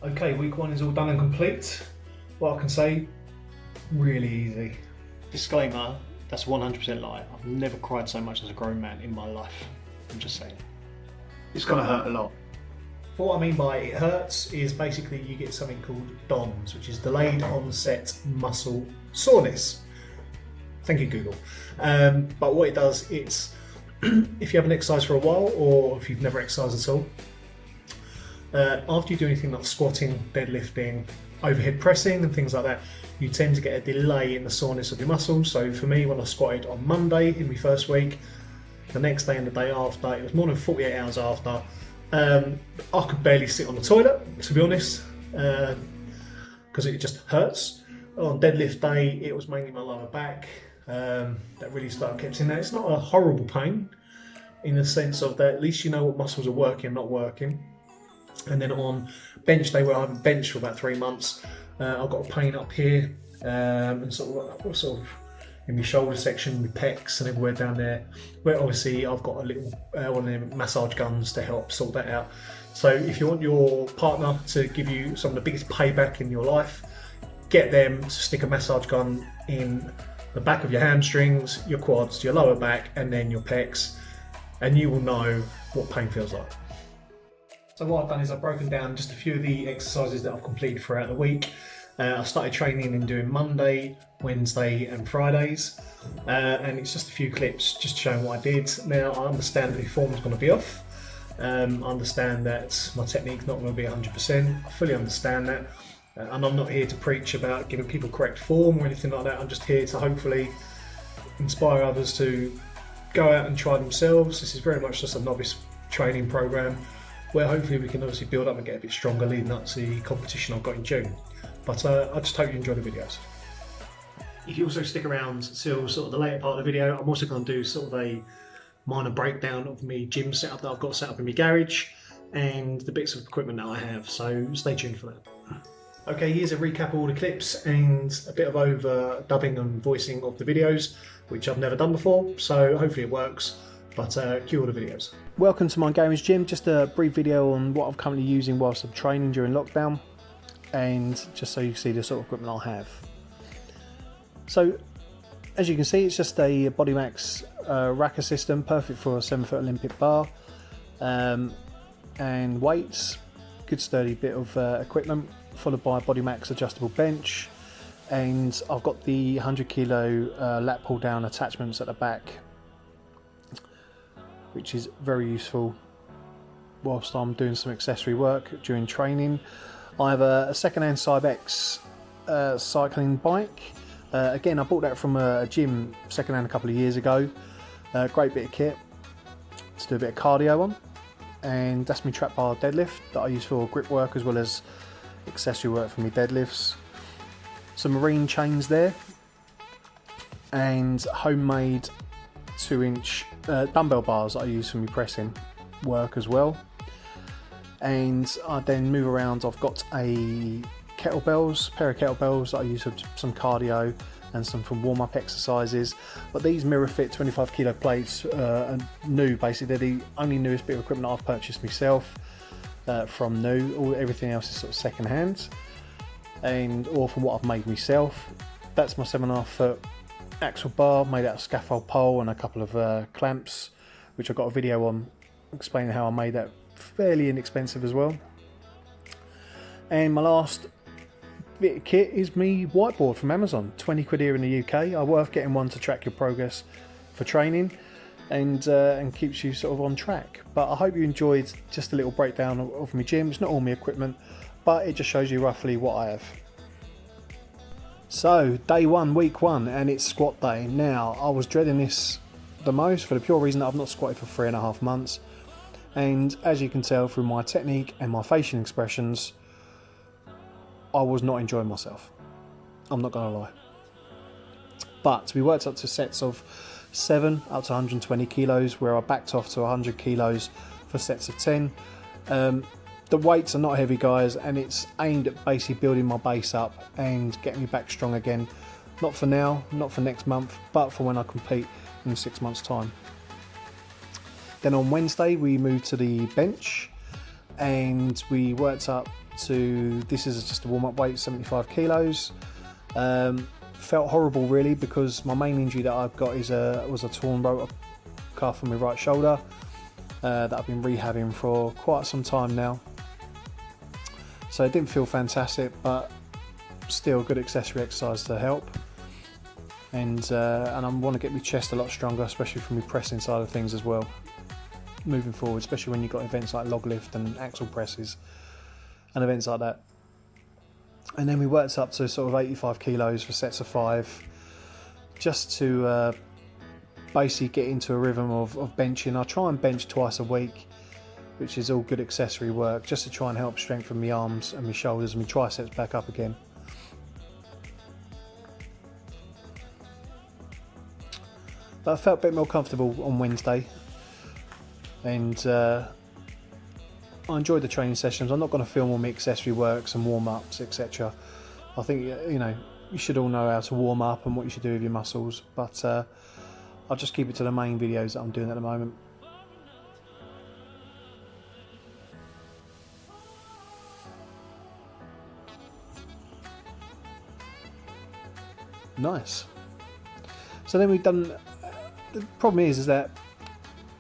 Okay, week one is all done and complete. What I can say, really easy. Disclaimer, that's 100% lie. I've never cried so much as a grown man in my life. I'm just saying. It's gonna hurt a lot. What I mean by it hurts is basically you get something called DOMS, which is delayed onset muscle soreness. Thank you, Google. But what it does, it's if you haven't exercised for a while or if you've never exercised at all, after you do anything like squatting, deadlifting, overhead pressing and things like that, you tend to get a delay in the soreness of your muscles. So for me, when I squatted on Monday in my first week, the next day and the day after, it was more than 48 hours after, I could barely sit on the toilet, to be honest, because it just hurts. On deadlift day, it was mainly my lower back that really kept in there. It's not a horrible pain in the sense of that at least you know what muscles are working and not working. And then on bench day, where I haven't benched for about 3 months, I've got a pain up here and sort of in my shoulder section, my pecs and everywhere down there, where obviously I've got a little one of them massage guns to help sort that out. So if you want your partner to give you some of the biggest payback in your life, get them to stick a massage gun in the back of your hamstrings, your quads, your lower back, and then your pecs, and you will know what pain feels like. So what I've done is I've broken down just a few of the exercises that I've completed throughout the week. I started training and doing Monday, Wednesday and Fridays, and it's just a few clips just showing what I did. Now I understand that the form's going to be off. I understand that my technique's not going to be 100%. I fully understand that, and I'm not here to preach about giving people correct form or anything like that. I'm just here to hopefully inspire others to go out and try themselves. This is very much just a novice training program, where hopefully we can obviously build up and get a bit stronger leading up to the competition I've got in June. But I just hope you enjoy the videos. If you also stick around till sort of the later part of the video, I'm also going to do sort of a minor breakdown of my gym setup that I've got set up in my garage and the bits of equipment that I have, so stay tuned for that. Okay, here's a recap of all the clips and a bit of overdubbing and voicing of the videos, which I've never done before, so hopefully it works. But cue all the videos. Welcome to my garage gym. Just a brief video on what I'm currently using whilst I'm training during lockdown, and just so you can see the sort of equipment I have. So as you can see, it's just a BodyMax racker system, perfect for a 7-foot Olympic bar, and weights, good sturdy bit of equipment, followed by a BodyMax adjustable bench, and I've got the 100 kilo lat pull down attachments at the back, which is very useful whilst I'm doing some accessory work during training. I have a second-hand Cybex cycling bike. Again, I bought that from a gym second-hand a couple of years ago. Great bit of kit to do a bit of cardio on, and that's my trap bar deadlift that I use for grip work as well as accessory work for my deadlifts. Some marine chains there, and homemade 2-inch dumbbell bars that I use for my pressing work as well. And I then move around. I've got a pair of kettlebells that I use for some cardio and some from warm-up exercises. But these mirror fit 25 kilo plates are new. Basically, they're the only newest bit of equipment I've purchased myself from new. Everything else is sort of second hand, or from what I've made myself. That's my 7.5 foot axle bar made out of scaffold pole and a couple of clamps, which I've got a video on explaining how I made that fairly inexpensive as well. And my last bit of kit is my whiteboard from Amazon, 20 quid here in the UK. Are worth getting one to track your progress for training and keeps you sort of on track. But I hope you enjoyed just a little breakdown of my gym. It's not all my equipment, but it just shows you roughly what I have. So day one, week one, and it's squat day. Now I was dreading this the most for the pure reason that I've not squatted for 3.5 months, and as you can tell through my technique and my facial expressions, I was not enjoying myself. I'm not gonna lie. But we worked up to sets of 7 up to 120 kilos, where I backed off to 100 kilos for sets of 10. The weights are not heavy, guys, and it's aimed at basically building my base up and getting me back strong again. Not for now, not for next month, but for when I compete in 6 months' time. Then on Wednesday we moved to the bench and we worked up to this is just a warm-up weight, 75 kilos. Felt horrible really, because my main injury that I've got was a torn rotor cuff on my right shoulder that I've been rehabbing for quite some time now. So it didn't feel fantastic, but still good accessory exercise to help. And I want to get my chest a lot stronger, especially from my pressing side of things as well, moving forward, especially when you've got events like log lift and axle presses and events like that. And then we worked up to sort of 85 kilos for sets of 5, just to basically get into a rhythm of benching. I try and bench twice a week, which is all good accessory work, just to try and help strengthen my arms and my shoulders and my triceps back up again. But I felt a bit more comfortable on Wednesday, and I enjoyed the training sessions. I'm not going to film all my accessory works and warm-ups, etc. I think, you know, you should all know how to warm up and what you should do with your muscles, but I'll just keep it to the main videos that I'm doing at the moment. Nice. So then we've done, the problem is that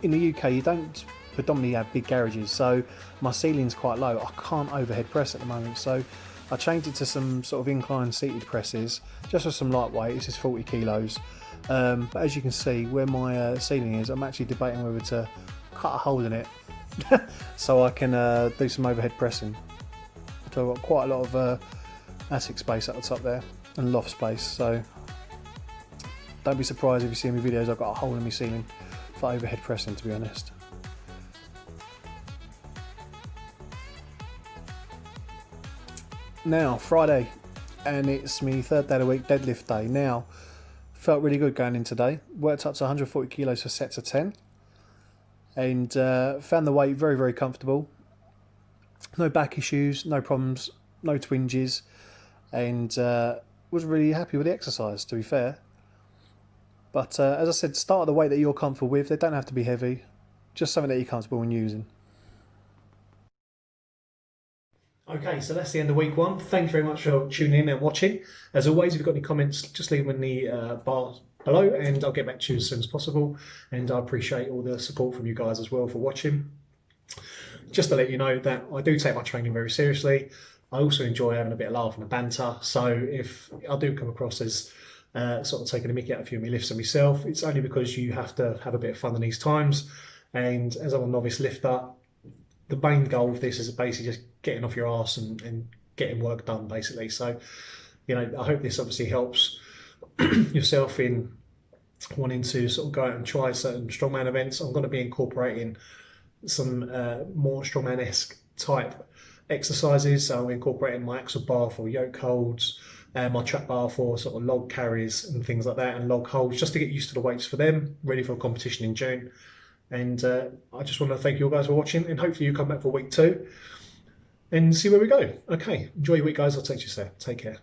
in the UK you don't predominantly have big garages, so my ceiling's quite low. I can't overhead press at the moment, so I changed it to some sort of incline seated presses, just with some lightweight. This is 40 kilos, but as you can see where my ceiling is, I'm actually debating whether to cut a hole in it so I can do some overhead pressing. So I've got quite a lot of attic space at the top there and loft space, so don't be surprised if you see in my videos I've got a hole in my ceiling for overhead pressing, to be honest. Now Friday, and it's my third day of the week, deadlift day. Now felt really good going in today, worked up to 140 kilos for sets of 10, and found the weight very, very comfortable. No back issues, no problems, no twinges, and was really happy with the exercise, to be fair. But as I said, start at the weight that you're comfortable with. They don't have to be heavy, just something that you're comfortable in using. Okay, so that's the end of week 1. Thank you very much for tuning in and watching. As always, if you've got any comments, just leave them in the bar below and I'll get back to you as soon as possible. And I appreciate all the support from you guys as well for watching. Just to let you know that I do take my training very seriously. I also enjoy having a bit of laugh and a banter. So if I do come across as sort of taking a mickey out of a few of my lifts and myself, it's only because you have to have a bit of fun in these times. And as I'm a novice lifter, the main goal of this is basically just getting off your arse and getting work done, basically. So, you know, I hope this obviously helps yourself in wanting to sort of go out and try certain strongman events. I'm going to be incorporating some more strongman-esque type exercises. So I'm incorporating my axle bar for yoke holds, my trap bar for sort of log carries and things like that, and log holds, just to get used to the weights for them, ready for a competition in June. And I just want to thank you guys for watching, and hopefully you come back for week 2 and see where we go. Okay, enjoy your week, guys. I'll take you soon. Take care.